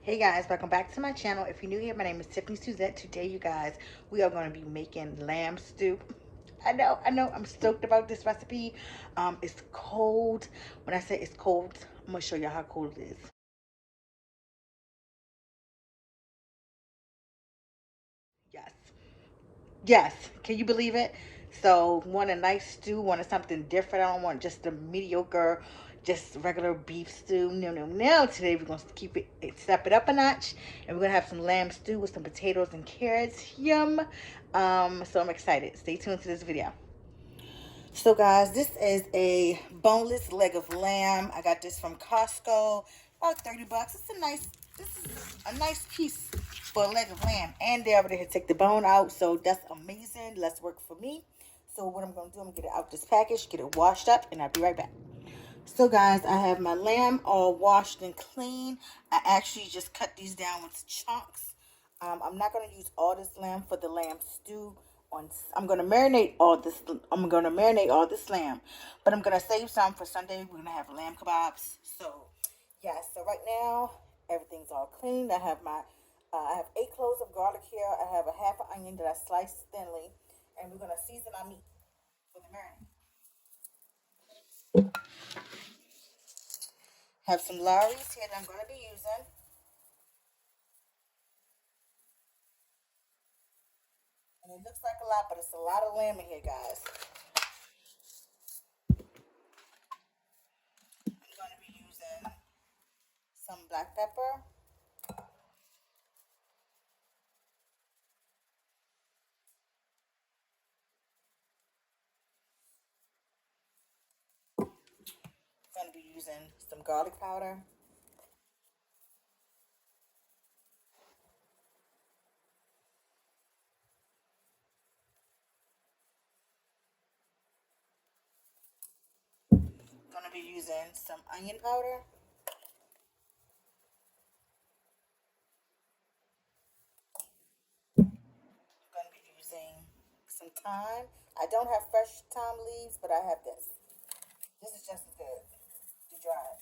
Hey guys, welcome back to my channel. If you're new here, my name is Tiffany Suzette. Today, you guys, we are going to be making lamb stew. I know, I'm stoked about this recipe. It's cold. When I say it's cold, I'm gonna show you how cold it is. Yes, yes. Can you believe it? So, want a nice stew? Want something different? I don't want just a mediocre, just regular beef stew. No, no, no. Today we're gonna keep it, step it up a notch, and we're gonna have some lamb stew with some potatoes and carrots. Yum. So I'm excited. Stay tuned to this video. So guys, this is a boneless leg of lamb. I got this from Costco, about 30 bucks. This is a nice piece for a leg of lamb. And they're able to take the bone out, so that's amazing. Less work for me. So what I'm gonna do, I'm gonna get it out this package, get it washed up, and I'll be right back. So guys, I have my lamb all washed and clean. I actually just cut these down with chunks. I'm not gonna use all this lamb for the lamb stew. I'm gonna marinate all this. I'm gonna marinate all this lamb, but I'm gonna save some for Sunday. We're gonna have lamb kebabs. So yeah. So right now everything's all clean. I have 8 cloves of garlic here. I have a half an onion that I sliced thinly, and we're gonna season our meat for the marinade. Have some Lorry's here that I'm gonna be using. And it looks like a lot, but it's a lot of lamb in here, guys. I'm going to be using some black pepper. I'm going to be using some garlic powder. I'm going to be using some onion powder. I'm going to be using some thyme. I don't have fresh thyme leaves, but I have this. This is just as good to dry.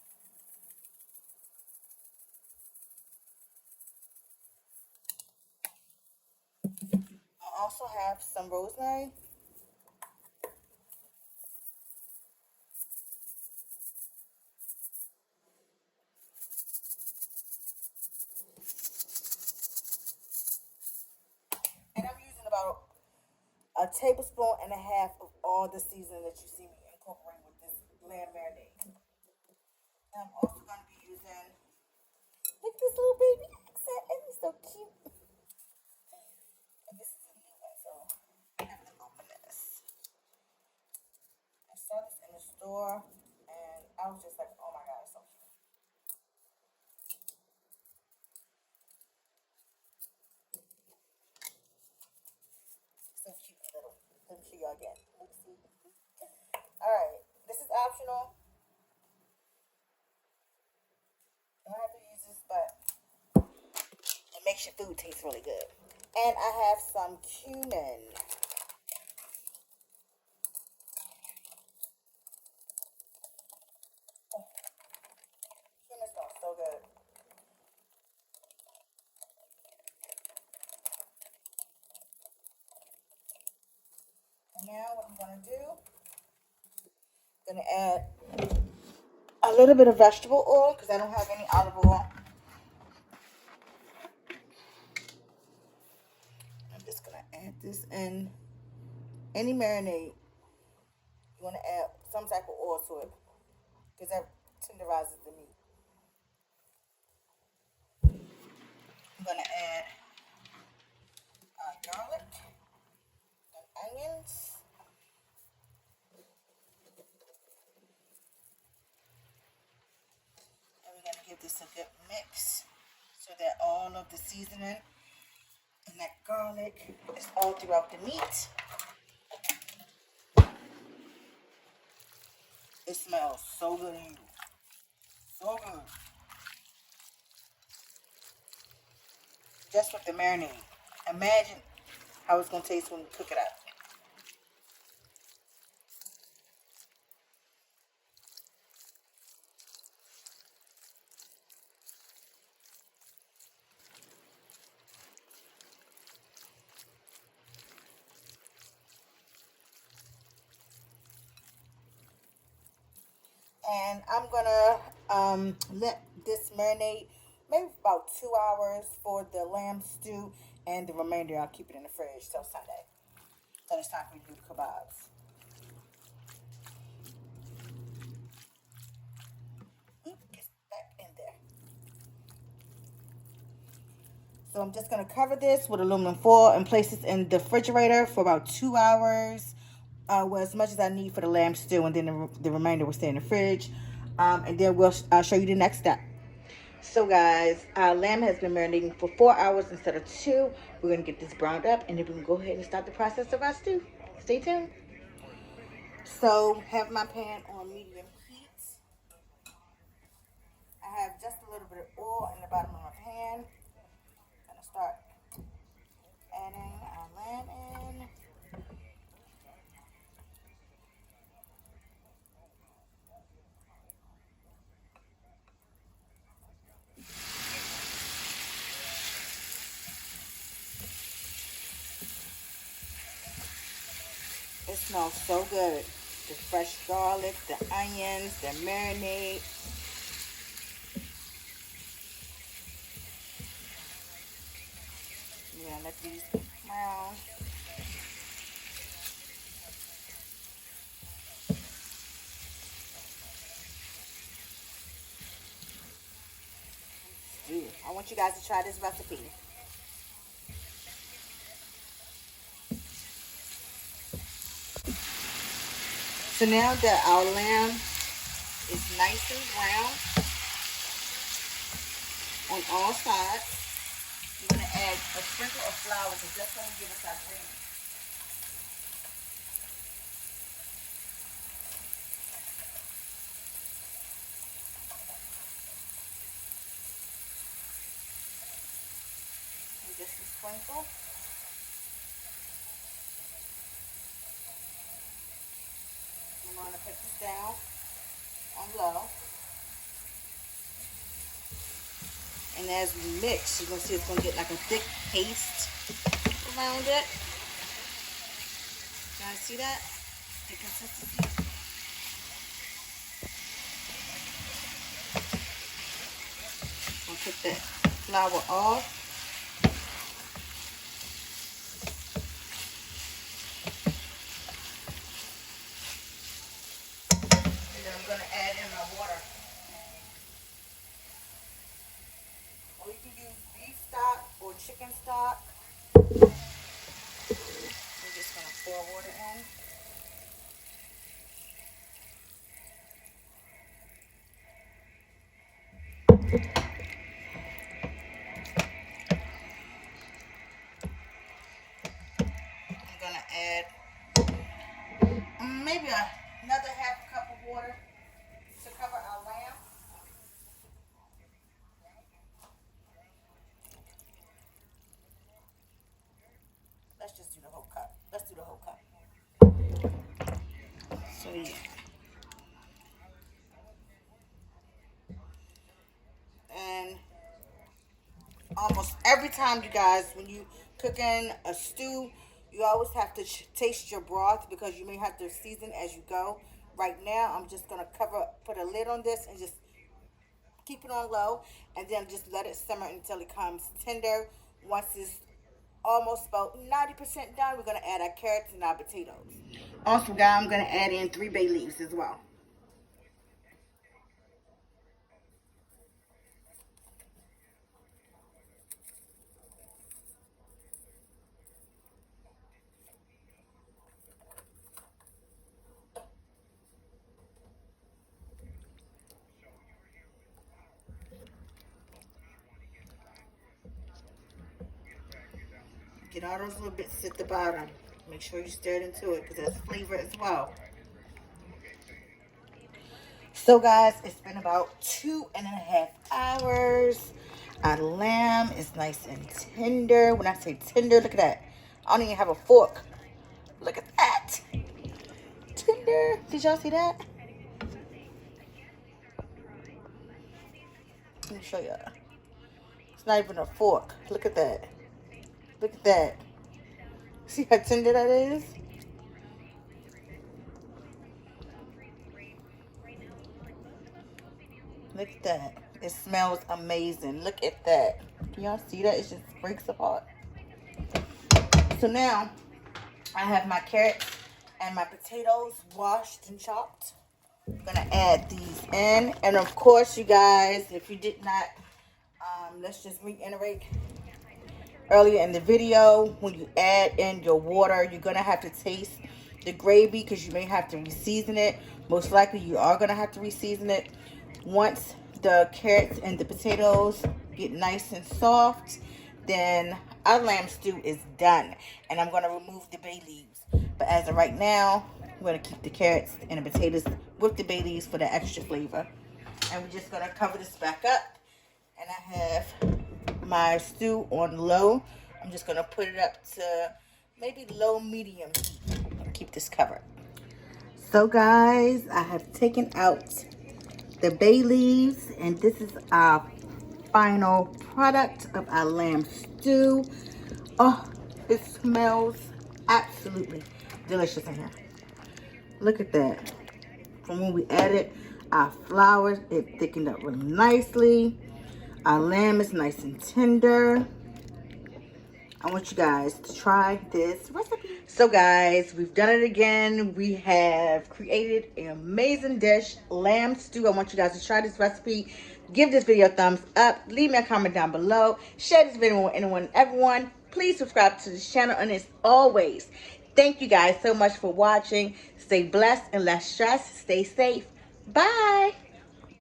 I also have some rosemary. And I'm using about a tablespoon and a half of all the seasoning that you see me incorporate with this lamb marinade. And I'm also going to be using, look at this little baby accent. Isn't he so cute? And this is a new one, so I have to open this. I saw this in the store, and I was just like, oh my god, it's so cute. So cute and little. Let me show y'all again. Let's see. Alright, this is optional. You don't have to use this, but it makes your food taste really good. And I have some cumin. Cumin smells so good. And now what I'm gonna do, I'm gonna add a little bit of vegetable oil because I don't have any olive oil. I'm just gonna add this in. Any marinade, you want to add some type of oil to it because that tenderizes the meat. I'm gonna add garlic and onions. And we're gonna give this a good mix so that all of the seasoning and that garlic is all throughout the meat. It smells so good in you. So good. Just with the marinade. Imagine how it's gonna taste when you cook it up. And I'm gonna let this marinate maybe about 2 hours for the lamb stew, and the remainder I'll keep it in the fridge till Sunday. Then it's time for me to do the kebabs. Get back in there. So I'm just gonna cover this with aluminum foil and place this in the refrigerator for about 2 hours. Well, as much as I need for the lamb stew, and then the remainder will stay in the fridge. And then I'll show you the next step. So guys, our lamb has been marinating for 4 hours instead of 2. We're gonna get this browned up, and then we can go ahead and start the process of our stew. Stay tuned. So have my pan on medium heat. I have just a little bit of oil in the bottom of my pan. I'm gonna start adding our lamb in. It smells so good. The fresh garlic, the onions, the marinade. Yeah, let these brown. I want you guys to try this recipe. So now that our lamb is nice and brown on all sides, I'm going to add a sprinkle of flour because that's going to give us our green. And just a sprinkle. I'm going to put this down on low. And as we mix, you're going to see it's going to get like a thick paste around it. You guys see that? The consistency. I'll put that flour off. And then I'm going to add in my water. Or you can use beef stock or chicken stock. I'm just going to pour water in. I'm going to add maybe another half cup of water to cover our lamb. Let's just do the whole cup. Let's do the whole cup. So yeah. And almost every time, you guys, when you cooking a stew, you always have to taste your broth because you may have to season as you go. Right now, I'm just gonna put a lid on this and just keep it on low, and then just let it simmer until it comes tender. Once it's almost about 90% done, we're gonna add our carrots and our potatoes. Also, guys, I'm gonna add in 3 bay leaves as well. Get all those little bits at the bottom. Make sure you stir it into it because that's flavor as well. So guys, it's been about 2.5 hours. Our lamb is nice and tender. When I say tender, look at that. I don't even have a fork. Look at that. Tender. Did y'all see that? Let me show y'all. It's not even a fork. Look at that. Look at that. See how tender that is? Look at that. It smells amazing. Look at that. Can y'all see that? It just breaks apart. So now I have my carrots and my potatoes washed and chopped. I'm gonna add these in, and of course, you guys, if you did not, let's just reiterate earlier in the video, when you add in your water, you're gonna have to taste the gravy because you may have to reseason it. Most likely, you are gonna have to reseason it. Once the carrots and the potatoes get nice and soft, then our lamb stew is done, and I'm gonna remove the bay leaves. But as of right now, we're gonna keep the carrots and the potatoes with the bay leaves for the extra flavor. And we're just gonna cover this back up. And I have my stew on low. I'm just gonna put it up to maybe low medium heat and keep this covered. So guys, I have taken out the bay leaves, and this is our final product of our lamb stew. Oh, it smells absolutely delicious in here. Look at that. From when we added our flour, it thickened up really nicely. Our lamb is nice and tender. I want you guys to try this recipe. So guys, we've done it again. We have created an amazing dish, lamb stew. I want you guys to try this recipe. Give this video a thumbs up. Leave me a comment down below. Share this video with anyone and everyone. Please subscribe to this channel. And as always, thank you guys so much for watching. Stay blessed and less stress. Stay safe. Bye.